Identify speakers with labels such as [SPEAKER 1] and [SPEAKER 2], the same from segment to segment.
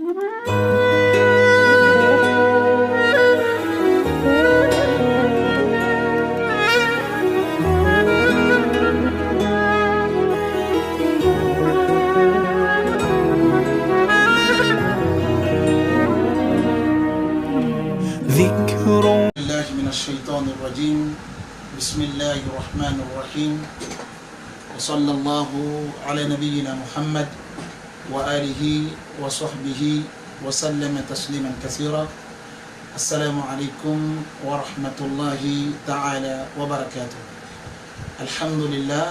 [SPEAKER 1] الشيطان الرجيم بسم الله الرحمن الرحيم وصلى الله على نبينا محمد وآله وصحبه وسلم تسليما كثيرا. السلام عليكم ورحمة الله تعالى وبركاته. الحمد لله,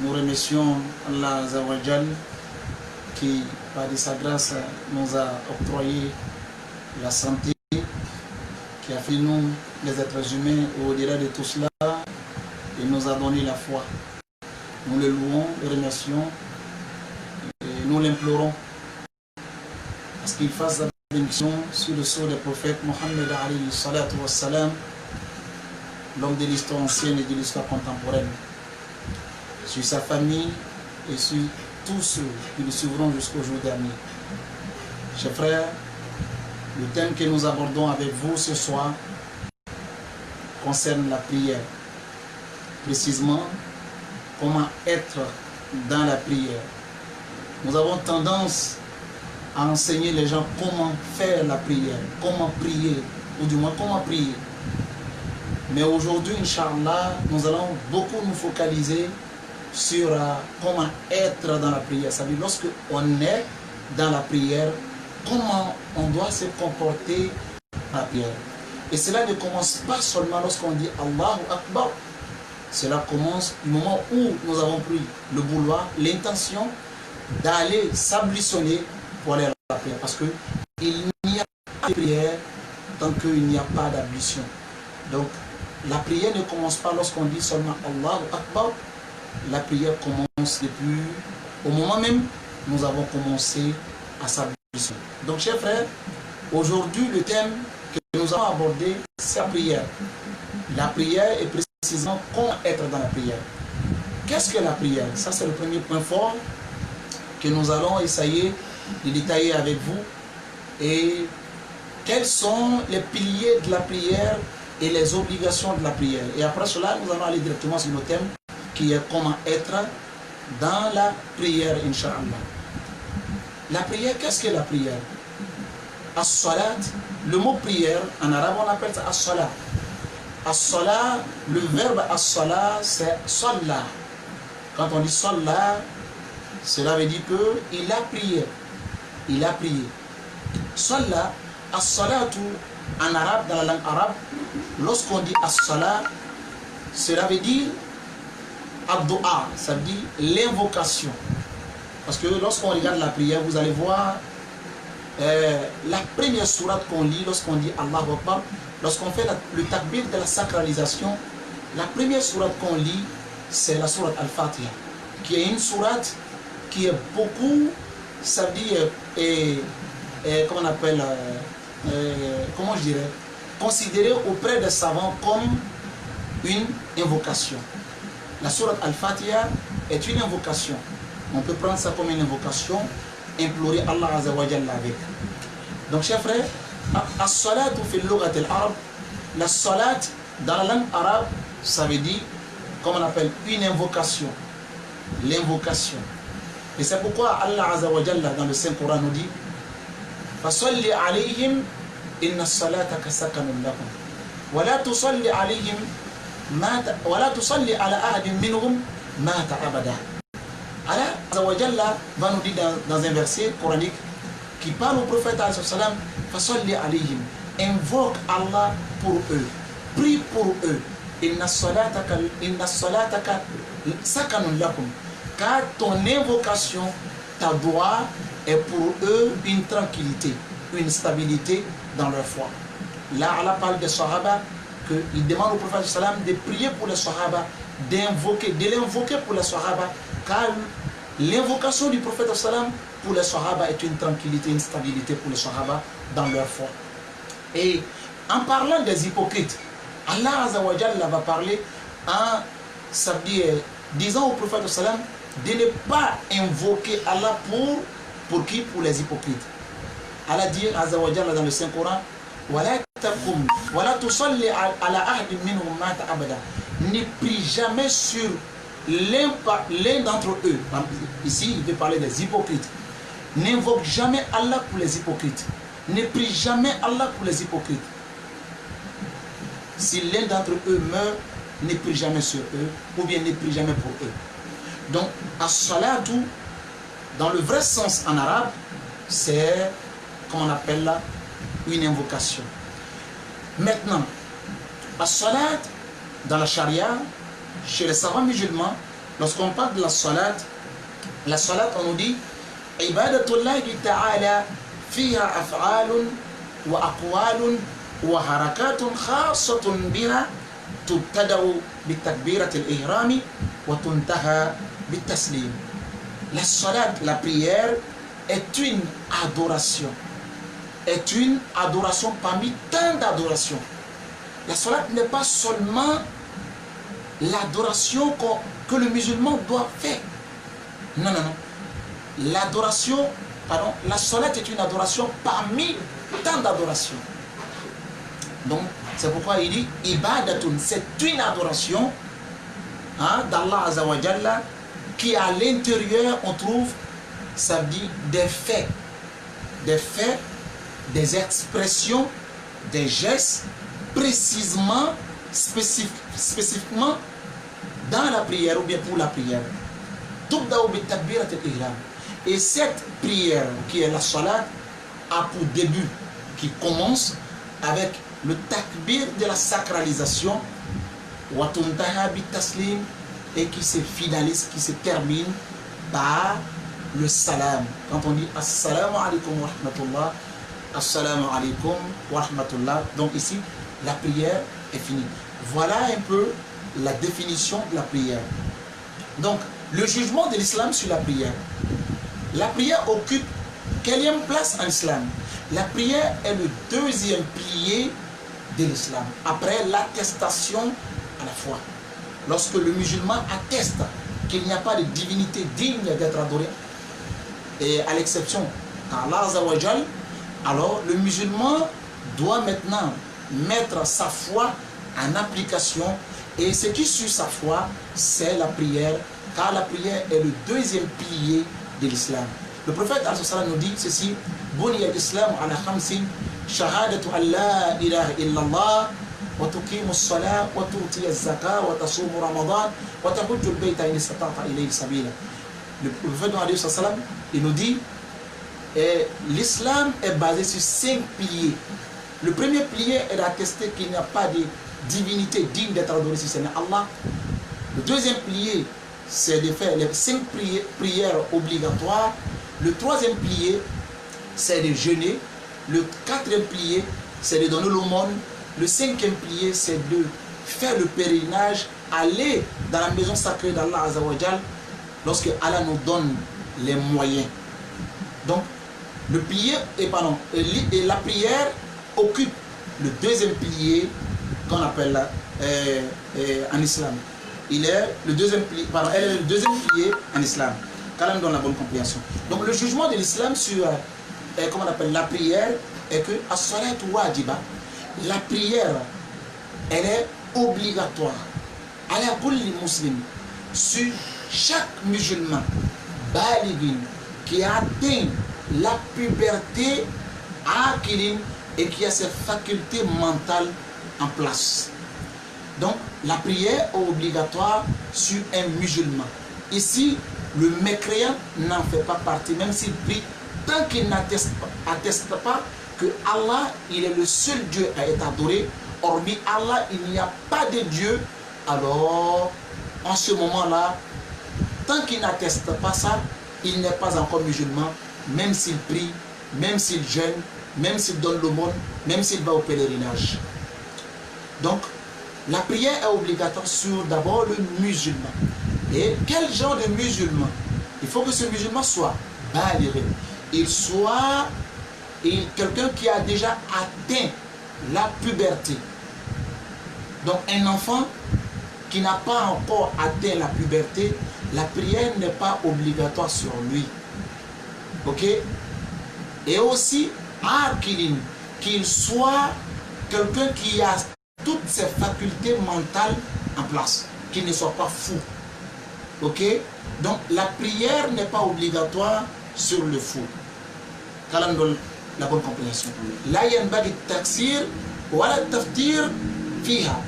[SPEAKER 1] nous remercions Allah Azza wa Jal qui par de sa grâce nous a octroyé la santé, qui a fait nous les êtres humains au-delà de tout cela et nous a donné la foi. Nous le louons, le remercions et nous l'implorons parce qu'il fasse la bénédiction sur le sceau des prophètes Mohammed alayhi salatu wassalam, l'homme de l'histoire ancienne et de l'histoire contemporaine, sur sa famille et sur tous ceux qui le suivront jusqu'au jour dernier. Chers frères, le thème que nous abordons avec vous ce soir concerne la prière. Précisément, comment être dans la prière. Nous avons tendance à enseigner les gens comment faire la prière, comment prier, ou du moins comment prier. Mais aujourd'hui, Inch'Allah, nous allons beaucoup nous focaliser sur comment être dans la prière. C'est-à-dire, lorsque on est dans la prière, comment on doit se comporter dans la prière. Et cela ne commence pas seulement lorsqu'on dit Allahu Akbar. Cela commence du moment où nous avons pris le vouloir, l'intention d'aller s'ablutionner pour aller à la prière. Parce qu'il n'y a pas de prière tant qu'il n'y a pas d'ablution. Donc, la prière ne commence pas lorsqu'on dit seulement Allahu Akbar. La prière commence depuis, au moment même, nous avons commencé à s'ablutionner. Donc, chers frères, aujourd'hui, le thème que nous allons aborder, c'est la prière. La prière est précisément comment être dans la prière. Qu'est-ce que la prière? Ça, c'est le premier point fort que nous allons essayer de détailler avec vous. Et quels sont les piliers de la prière et les obligations de la prière. Et après cela, nous allons aller directement sur le thème qui est comment être dans la prière, Inch'Allah. La prière, qu'est-ce que la prière? As-salat, le mot prière, en arabe on appelle ça as-salat. As-salat, le verbe as-salat, c'est salla. Quand on dit salla, cela veut dire qu'il a prié. Il a prié. Salla, as-salatu, en arabe, dans la langue arabe, lorsqu'on dit as-salat, cela veut dire ad-du'a, ça veut dire l'invocation. Parce que lorsqu'on regarde la prière, vous allez voir la première sourate qu'on lit lorsqu'on dit Allahu Akbar, lorsqu'on fait le takbir de la sacralisation, la première sourate qu'on lit, c'est la sourate Al-Fatiha, qui est une sourate qui est beaucoup, ça veut dire, comment on appelle, comment je dirais, considérée auprès des savants comme une invocation. La sourate Al-Fatiha est une invocation. On peut prendre ça comme une invocation, implorer Allah Azza wa Jalla avec. Donc, chers frères, as-salat fi al-lughat al-arab, la salat dans la langue arabe, ça veut dire, comme on appelle, une invocation. L'invocation. Et c'est pourquoi Allah Azza wa Jalla dans le Saint-Coran nous dit فَصَلِّ عَلَيْهِمْ إِنَّ الصَّلَاةَ كَسَكَنٌ لَكُمْ وَلَا تُصَلِّ عَلَيْهِمْ وَلَا تُصَلِّ عَلَى أَحَدٍ مِّنْهُمْ مَاتَ أَبَدًا. Allah Azza wa Jalla va nous dire dans un verset coranique qui parle au prophète sallam, fasalli alayhim, invoque Allah pour eux, prie pour eux. Inna salataka sakanun lakum, car ton invocation, ta doua est pour eux une tranquillité, une stabilité dans leur foi. Là, Allah parle des Sahaba, qu'il demande au prophète sallam de prier pour les Sahaba, de l'invoquer pour les Sahaba, car l'invocation du prophète sallam pour les Sahaba est une tranquillité, une stabilité pour les Sahaba dans leur foi. Et en parlant des hypocrites, Allah Azza wa Jalla va parler en disant au prophète sallam de ne pas invoquer Allah pour Pour qui? Pour les hypocrites. Allah dit Azza wa Jalla dans le Saint-Coran, ne prie jamais sur l'un d'entre eux. Ici, il veut parler des hypocrites. N'invoque jamais Allah pour les hypocrites. Ne prie jamais Allah pour les hypocrites. Si l'un d'entre eux meurt, ne prie jamais sur eux, ou bien ne prie jamais pour eux. Donc, as-salatu, dans le vrai sens en arabe, c'est, comme on appelle là, une invocation. Maintenant, as-salat, dans la charia, chez les savants musulmans, lorsqu'on parle de la salat, on nous dit ibadatullahi ta'ala fiha af'alun wa aqwalun wa harakatun khassatun biha tubtada'u bitakbirat al-ihrami wa tuntaha bitaslim. La salat, la prière, est une adoration. Est une adoration parmi tant d'adorations. La salat n'est pas seulement l'adoration que le musulman doit faire. Non, non, non. L'adoration, pardon, la salat est une adoration parmi tant d'adorations. Donc, c'est pourquoi il dit ibadatun, c'est une adoration d'Allah Azza wa Jalla qui à l'intérieur on trouve, ça dit des faits, des expressions, des gestes précisément, spécifiquement dans la prière ou bien pour la prière. Et cette prière qui est la salat a pour début, qui commence avec le takbir de la sacralisation et qui se finalise, qui se termine par le salam. Quand on dit assalamu alaikum wa rahmatullah, assalamu alaikum wa rahmatullah, donc ici la prière est finie. Voilà un peu la définition de la prière. Donc le jugement de l'islam sur la prière. La prière occupe quelle place en islam? La prière est le deuxième pilier de l'islam, après l'attestation à la foi. Lorsque le musulman atteste qu'il n'y a pas de divinité digne d'être adorée, et à l'exception d'Allah Azza wa Jal, alors le musulman doit maintenant mettre sa foi en application, et ce qui suit sa foi, c'est la prière, car la prière est le deuxième pilier de l'islam. Le prophète nous dit ceci: Buni al-Islam ala khamsin, shahadatu an la ilaha illallah, wa tuqimu as-salat, wa tu'ti az-zakat, wa tasumu ramadan, wa tahujju al-bayta in istata'ta ilayhi sabila. Le prophète il nous dit l'islam est basé sur 5 piliers. Le premier pilier est d'attester qu'il n'y a pas de divinité digne d'être adorée si ce n'est Allah. Le deuxième pilier, c'est de faire les 5 prières obligatoires. Le troisième pilier, c'est de jeûner. Le quatrième pilier, c'est de donner l'aumône. Le cinquième pilier, c'est de faire le pèlerinage, aller dans la maison sacrée d'Allah Azza wa Jal lorsque Allah nous donne les moyens. Donc, le pilier, et la prière occupe le deuxième pilier qu'on appelle en islam. Il est le deuxième pilier, elle est le deuxième pilier en islam. Quand même dans la bonne compréhension. Donc le jugement de l'islam sur comment on appelle la prière est que as-salat wajiba, la prière elle est obligatoire. Ala kulli muslim, sur chaque musulman balighin qui a atteint la puberté akilin et qui a ses facultés mentales en place. Donc la prière est obligatoire sur un musulman. Ici, le mécréant n'en fait pas partie, même s'il prie, tant qu'il n'atteste pas que Allah, il est le seul Dieu à être adoré. Hormis Allah, il n'y a pas de Dieu. Alors, en ce moment-là, tant qu'il n'atteste pas ça, il n'est pas encore musulman, même s'il prie, même s'il jeûne, même s'il donne l'aumône, même s'il va au pèlerinage. Donc, la prière est obligatoire sur d'abord le musulman. Et quel genre de musulman? Il faut que ce musulman soit baligh. Il soit quelqu'un qui a déjà atteint la puberté. Donc un enfant qui n'a pas encore atteint la puberté, la prière n'est pas obligatoire sur lui. Ok? Et aussi, qu'il soit quelqu'un qui a toutes ses facultés mentales en place, qu'il ne soit pas fou. Ok? Donc la prière n'est pas obligatoire sur le fou. Kalandol, la bonne compréhension. Là, il y a une bague de taxir, voilà taftir, fiha.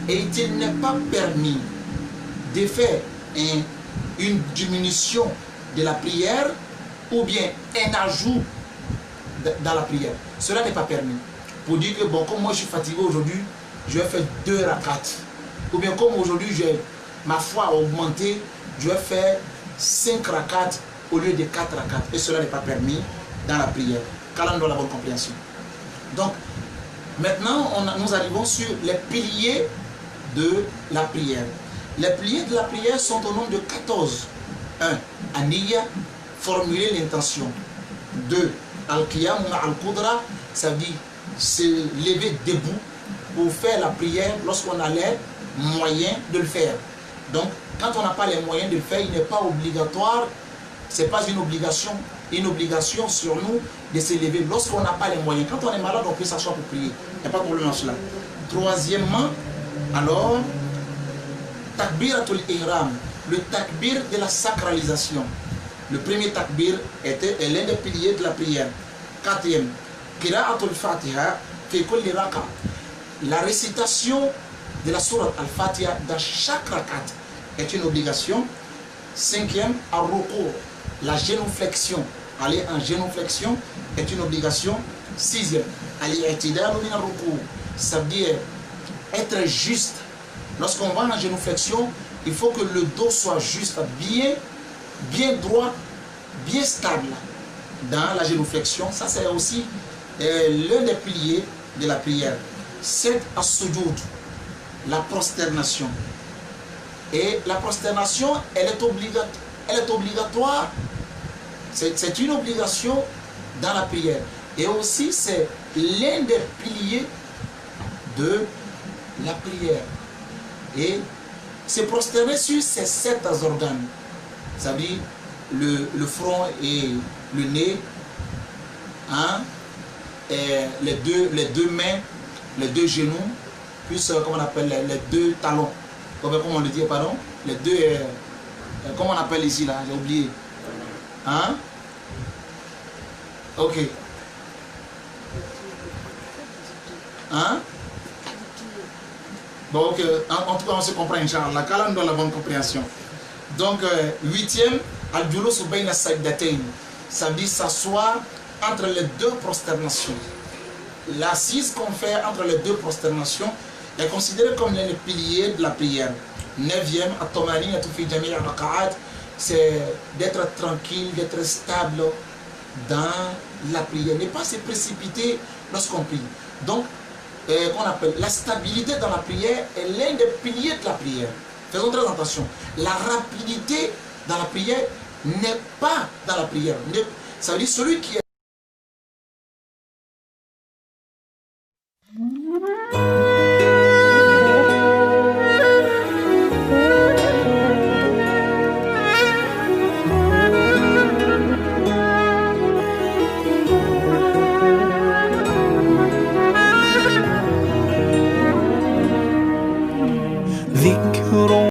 [SPEAKER 1] Et il n'est pas permis de faire une diminution de la prière ou bien un ajout dans la prière. Cela n'est pas permis. Pour dire que, bon, comme moi je suis fatigué aujourd'hui, je vais faire 2 rakats. Ou bien comme aujourd'hui, ma foi a augmenté, je vais faire 5 rakats au lieu de 4 rakats. Et cela n'est pas permis dans la prière. Calendrier la bonne compréhension. Donc, maintenant, nous arrivons sur les piliers de la prière. Les piliers de la prière sont au nombre de 14. 1. Aniya, formuler l'intention. 2. Al-Qiyam al-Qudra, ça veut dire se lever debout pour faire la prière lorsqu'on a les moyens de le faire. Donc, quand on n'a pas les moyens de le faire, il n'est pas obligatoire, ce n'est pas une obligation sur nous de se lever lorsqu'on n'a pas les moyens. Quand on est malade, on peut s'asseoir pour prier. Il n'y a pas de problème en cela. Troisièmement, alors, Takbiratul Ihram, le takbir de la sacralisation. Le premier takbir est l'un des piliers de la prière. Quatrième, Qira'atul Fatiha fi kulli raka. La récitation de la sourate Al-Fatiha dans chaque rakat est une obligation. Cinquième, Ar-Ruku, la génuflexion. Aller en génuflexion est une obligation. Sixième, Al-I'tidalu min ar-Ruku, ça veut dire être juste. Lorsqu'on va en génuflexion, il faut que le dos soit juste, bien droit, bien stable dans la génuflexion. Ça, c'est aussi l'un des piliers de la prière. 7. As-Sujud, la prosternation. Et la prosternation, elle est obligatoire. C'est une obligation dans la prière. Et aussi, c'est l'un des piliers de la prière. Et se prosterner sur ces 7 organes. Ça veut dire le front et le nez, hein, et les deux mains, les 2 genoux, plus comment on appelle les 2 talons. Comment on le dit, pardon? Les 2, comment on appelle ici là? J'ai oublié. Hein? Ok. Hein? Bon, ok. En tout cas, on se comprend, Inch'Allah. Kalam dans la bonne compréhension. Donc, 8e, Al-Julus bayna sajdatayn. Ça veut dire s'asseoir entre les 2 prosternations. L'assise qu'on fait entre les 2 prosternations est considérée comme l'un des piliers de la prière. 9e, At-Tamanina fi jami' al-raqa'at, c'est d'être tranquille, d'être stable dans la prière. Ne pas se précipiter lorsqu'on prie. Donc, qu'on appelle la stabilité dans la prière est l'un des piliers de la prière. Faisons très attention. La rapidité dans la prière n'est pas dans la prière. Ça veut dire celui qui est